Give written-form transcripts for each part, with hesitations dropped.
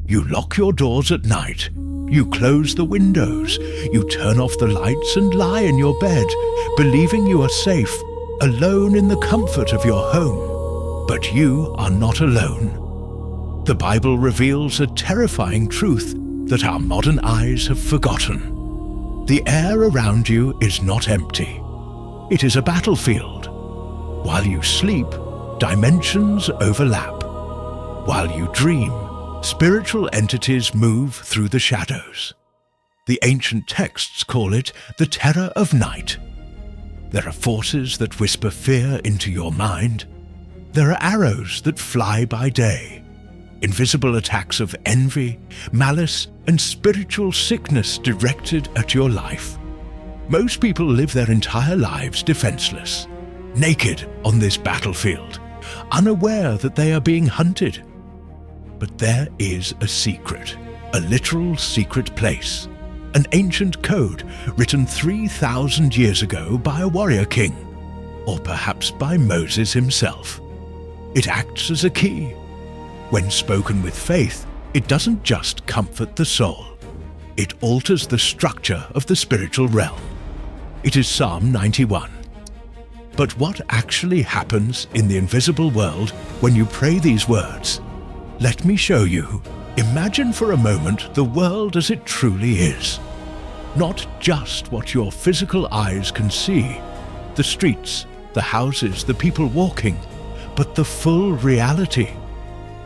You lock your doors at night. You close the windows. You turn off the lights and lie in your bed, believing you are safe, alone in the comfort of your home. But you are not alone. The Bible reveals a terrifying truth that our modern eyes have forgotten. The air around you is not empty. It is a battlefield. While you sleep, dimensions overlap. While you dream, spiritual entities move through the shadows. The ancient texts call it the terror of night. There are forces that whisper fear into your mind. There are arrows that fly by day, invisible attacks of envy, malice, and spiritual sickness directed at your life. Most people live their entire lives defenseless, naked on this battlefield, unaware that they are being hunted. But there is a secret, a literal secret place, an ancient code written 3,000 years ago by a warrior king, or perhaps by Moses himself. It acts as a key. When spoken with faith, it doesn't just comfort the soul. It alters the structure of the spiritual realm. It is Psalm 91. But what actually happens in the invisible world when you pray these words? Let me show you. Imagine for a moment the world as it truly is. Not just what your physical eyes can see, the streets, the houses, the people walking, but the full reality.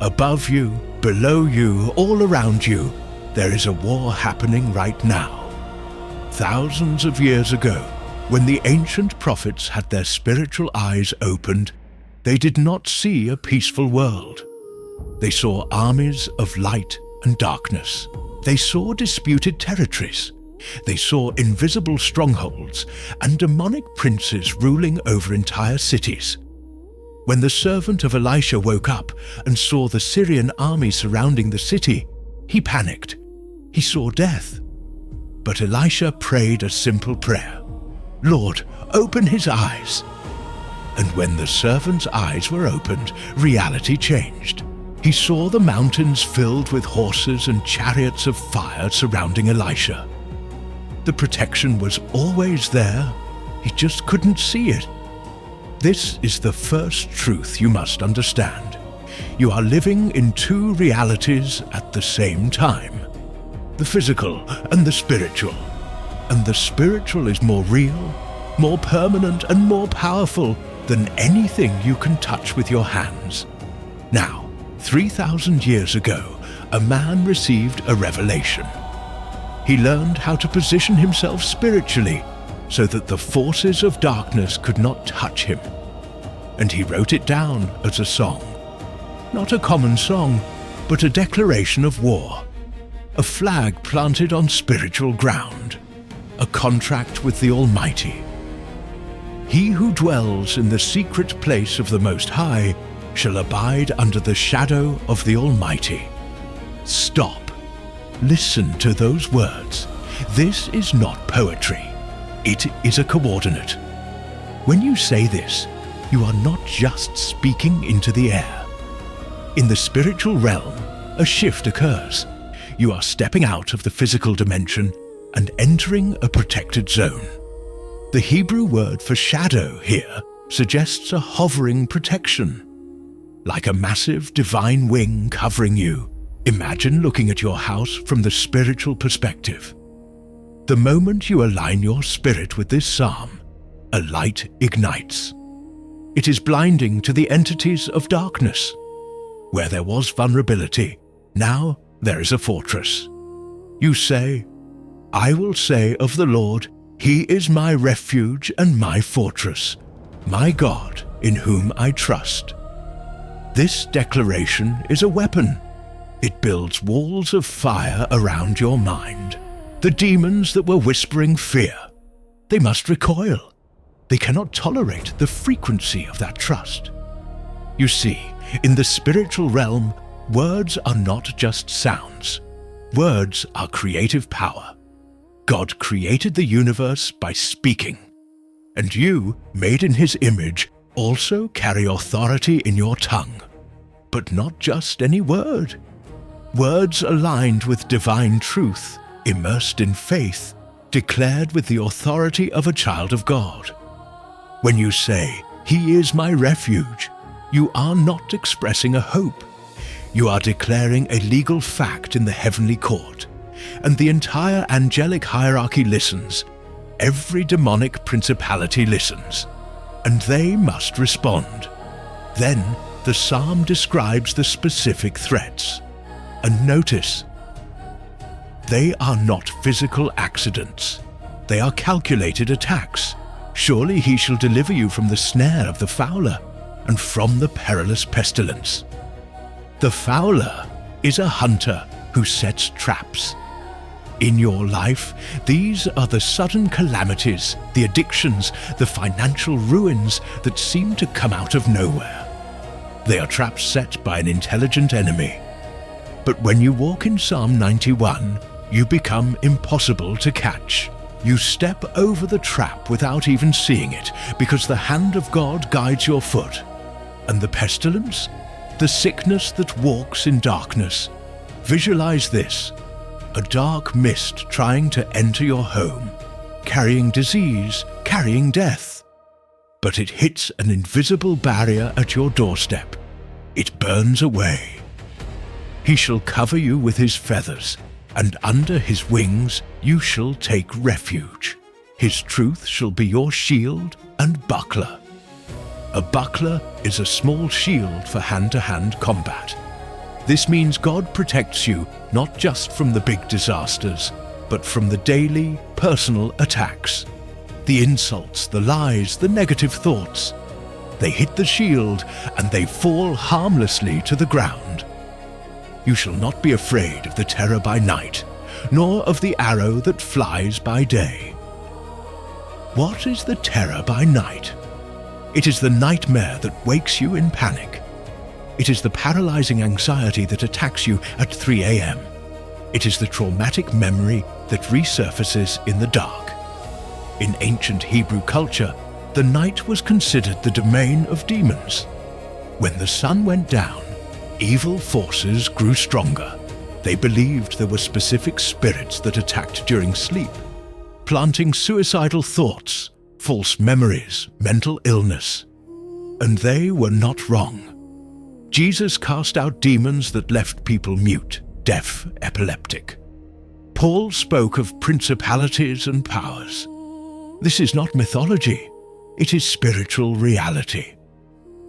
Above you, below you, all around you, there is a war happening right now. Thousands of years ago, when the ancient prophets had their spiritual eyes opened, they did not see a peaceful world. They saw armies of light and darkness. They saw disputed territories. They saw invisible strongholds and demonic princes ruling over entire cities. When the servant of Elisha woke up and saw the Syrian army surrounding the city, he panicked. He saw death. But Elisha prayed a simple prayer. Lord, open his eyes. And when the servant's eyes were opened, reality changed. He saw the mountains filled with horses and chariots of fire surrounding Elisha. The protection was always there. He just couldn't see it. This is the first truth you must understand. You are living in two realities at the same time. The physical and the spiritual. And the spiritual is more real, more permanent, and more powerful than anything you can touch with your hands. Now, 3,000 years ago, a man received a revelation. He learned how to position himself spiritually so that the forces of darkness could not touch him. And he wrote it down as a song. Not a common song, but a declaration of war. A flag planted on spiritual ground. A contract with the Almighty. He who dwells in the secret place of the Most High shall abide under the shadow of the Almighty. Stop. Listen to those words. This is not poetry. It is a coordinate. When you say this, you are not just speaking into the air. In the spiritual realm, a shift occurs. You are stepping out of the physical dimension and entering a protected zone. The Hebrew word for shadow here suggests a hovering protection. Like a massive divine wing covering you, imagine looking at your house from the spiritual perspective. The moment you align your spirit with this psalm, a light ignites. It is blinding to the entities of darkness. Where there was vulnerability, now there is a fortress. You say, I will say of the Lord, He is my refuge and my fortress, my God in whom I trust. This declaration is a weapon. It builds walls of fire around your mind. The demons that were whispering fear, they must recoil. They cannot tolerate the frequency of that trust. You see, in the spiritual realm, words are not just sounds. Words are creative power. God created the universe by speaking. And you, made in His image, also carry authority in your tongue. But not just any word. Words aligned with divine truth, immersed in faith, declared with the authority of a child of God. When you say, "He is my refuge," you are not expressing a hope. You are declaring a legal fact in the heavenly court, and the entire angelic hierarchy listens. Every demonic principality listens, and they must respond. Then the psalm describes the specific threats. And notice, they are not physical accidents. They are calculated attacks. Surely he shall deliver you from the snare of the fowler and from the perilous pestilence. The fowler is a hunter who sets traps. In your life, these are the sudden calamities, the addictions, the financial ruins that seem to come out of nowhere. They are traps set by an intelligent enemy. But when you walk in Psalm 91, you become impossible to catch. You step over the trap without even seeing it, because the hand of God guides your foot. And the pestilence? The sickness that walks in darkness. Visualize this: a dark mist trying to enter your home, carrying disease, carrying death. But it hits an invisible barrier at your doorstep. It burns away. He shall cover you with his feathers, and under his wings you shall take refuge. His truth shall be your shield and buckler. A buckler is a small shield for hand-to-hand combat. This means God protects you not just from the big disasters, but from the daily, personal attacks. The insults, the lies, the negative thoughts. They hit the shield and they fall harmlessly to the ground. You shall not be afraid of the terror by night, nor of the arrow that flies by day. What is the terror by night? It is the nightmare that wakes you in panic. It is the paralyzing anxiety that attacks you at 3 a.m. It is the traumatic memory that resurfaces in the dark. In ancient Hebrew culture, the night was considered the domain of demons. When the sun went down, evil forces grew stronger. They believed there were specific spirits that attacked during sleep, planting suicidal thoughts, false memories, mental illness. And they were not wrong. Jesus cast out demons that left people mute, deaf, epileptic. Paul spoke of principalities and powers. This is not mythology, it is spiritual reality.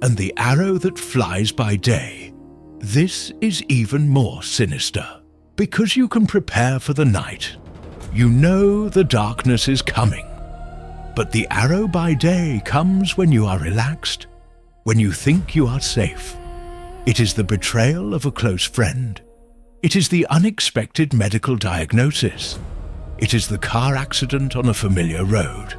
And the arrow that flies by day, this is even more sinister. Because you can prepare for the night, you know the darkness is coming. But the arrow by day comes when you are relaxed, when you think you are safe. It is the betrayal of a close friend. It is the unexpected medical diagnosis. It is the car accident on a familiar road.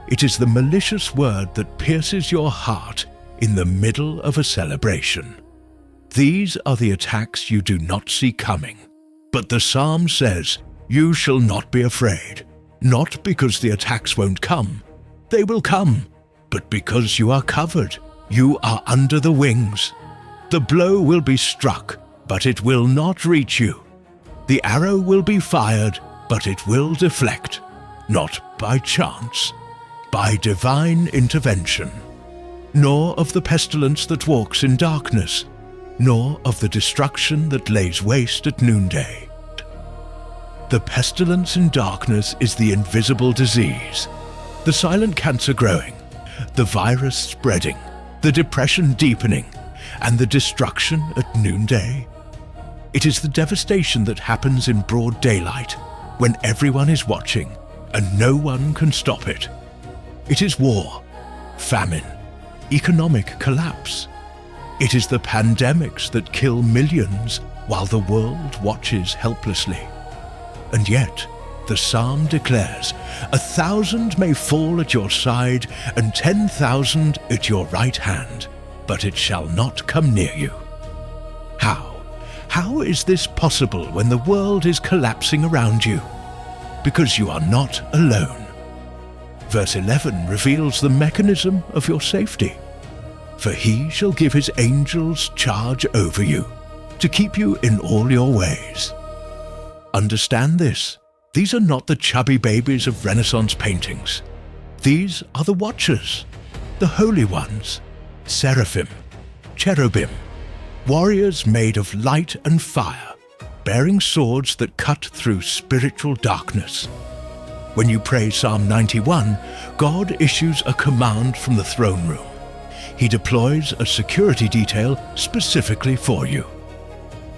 It is the malicious word that pierces your heart in the middle of a celebration. These are the attacks you do not see coming. But the psalm says, "You shall not be afraid," not because the attacks won't come. They will come, but because you are covered, you are under the wings. The blow will be struck, but it will not reach you. The arrow will be fired, but it will deflect, not by chance, by divine intervention. Nor of the pestilence that walks in darkness, nor of the destruction that lays waste at noonday. The pestilence in darkness is the invisible disease, the silent cancer growing, the virus spreading, the depression deepening, and the destruction at noonday. It is the devastation that happens in broad daylight, when everyone is watching and no one can stop it. It is war, famine, economic collapse. It is the pandemics that kill millions while the world watches helplessly. And yet, the psalm declares, 1,000 may fall at your side and 10,000 at your right hand, but it shall not come near you. How? How is this possible when the world is collapsing around you? Because you are not alone. Verse 11 reveals the mechanism of your safety. For he shall give his angels charge over you. to keep you in all your ways. Understand this. These are not the chubby babies of Renaissance paintings. These are the watchers, the holy ones, seraphim, cherubim, warriors made of light and fire, bearing swords that cut through spiritual darkness. When you pray Psalm 91, God issues a command from the throne room. He deploys a security detail specifically for you.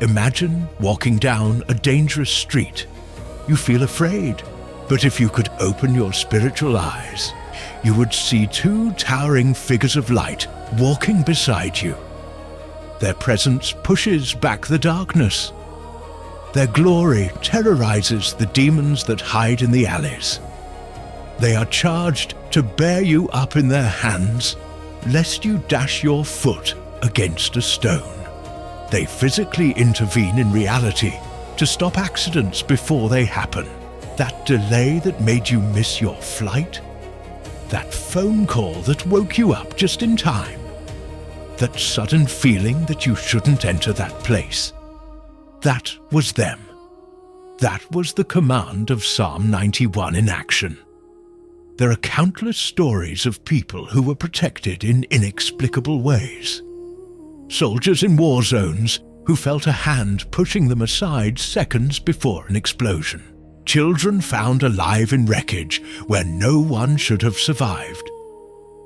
Imagine walking down a dangerous street. You feel afraid, but if you could open your spiritual eyes, you would see two towering figures of light walking beside you. Their presence pushes back the darkness. Their glory terrorizes the demons that hide in the alleys. They are charged to bear you up in their hands, lest you dash your foot against a stone. They physically intervene in reality to stop accidents before they happen. That delay that made you miss your flight, that phone call that woke you up just in time, that sudden feeling that you shouldn't enter that place. That was them. That was the command of Psalm 91 in action. There are countless stories of people who were protected in inexplicable ways. Soldiers in war zones who felt a hand pushing them aside seconds before an explosion. Children found alive in wreckage where no one should have survived.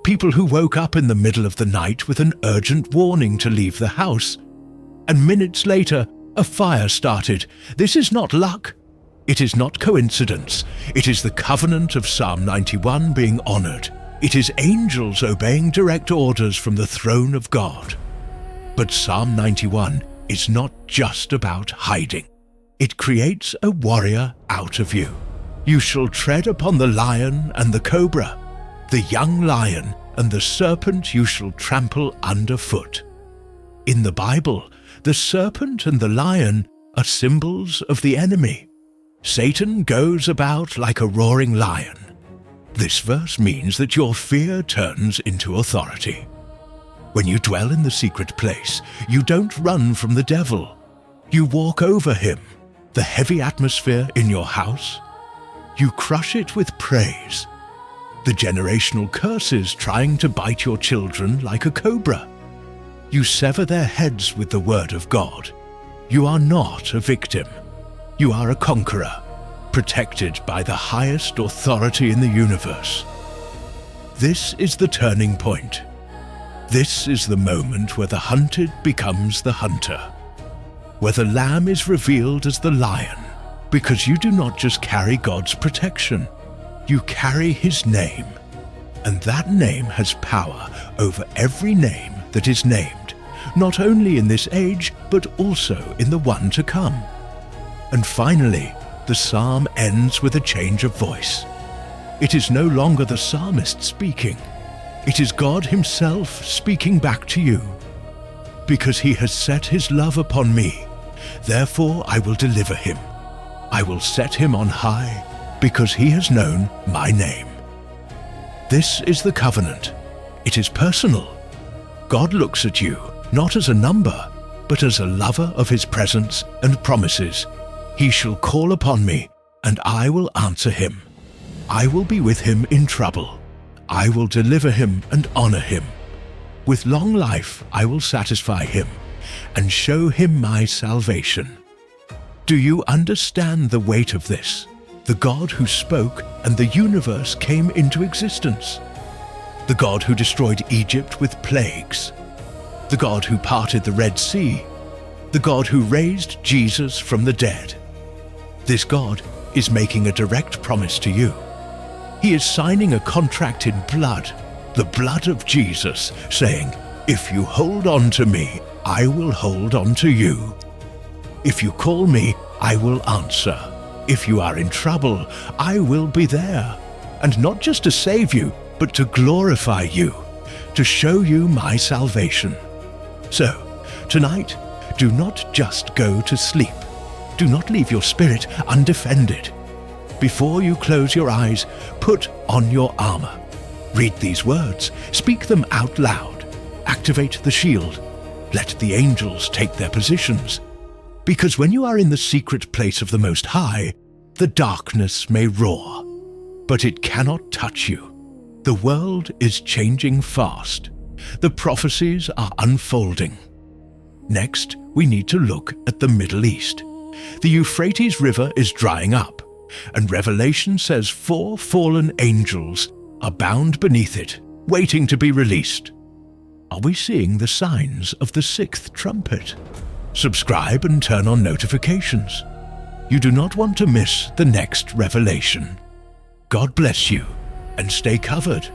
People who woke up in the middle of the night with an urgent warning to leave the house, and minutes later, a fire started. This is not luck. It is not coincidence. It is the covenant of Psalm 91 being honored. It is angels obeying direct orders from the throne of God. But Psalm 91 is not just about hiding. It creates a warrior out of you. You shall tread upon the lion and the cobra, the young lion and the serpent you shall trample underfoot. In the Bible, the serpent and the lion are symbols of the enemy. Satan goes about like a roaring lion. This verse means that your fear turns into authority. When you dwell in the secret place, you don't run from the devil. You walk over him. The heavy atmosphere in your house, you crush it with praise. The generational curses trying to bite your children like a cobra, you sever their heads with the word of God. You are not a victim. You are a conqueror, protected by the highest authority in the universe. This is the turning point. This is the moment where the hunted becomes the hunter, where the lamb is revealed as the lion, because you do not just carry God's protection, you carry his name, and that name has power over every name that is named, not only in this age, but also in the one to come. And finally, the psalm ends with a change of voice. It is no longer the psalmist speaking, it is God himself speaking back to you. Because he has set his love upon me, therefore I will deliver him. I will set him on high, because he has known my name. This is the covenant. It is personal. God looks at you not as a number, but as a lover of his presence and promises. He shall call upon me, and I will answer him. I will be with him in trouble. I will deliver him and honor him. With long life I will satisfy him and show him my salvation. Do you understand the weight of this? The God who spoke and the universe came into existence. The God who destroyed Egypt with plagues. The God who parted the Red Sea. The God who raised Jesus from the dead. This God is making a direct promise to you. He is signing a contract in blood, the blood of Jesus, saying, if you hold on to me, I will hold on to you. If you call me, I will answer. If you are in trouble, I will be there. And not just to save you, but to glorify you, to show you my salvation. So, tonight, do not just go to sleep. Do not leave your spirit undefended. Before you close your eyes, put on your armor. Read these words, speak them out loud, activate the shield. Let the angels take their positions. Because when you are in the secret place of the Most High, the darkness may roar, but it cannot touch you. The world is changing fast. The prophecies are unfolding. Next, we need to look at the Middle East. The Euphrates River is drying up, and Revelation says 4 fallen angels are bound beneath it, waiting to be released. Are we seeing the signs of the 6th trumpet? Subscribe and turn on notifications. You do not want to miss the next revelation. God bless you, and stay covered.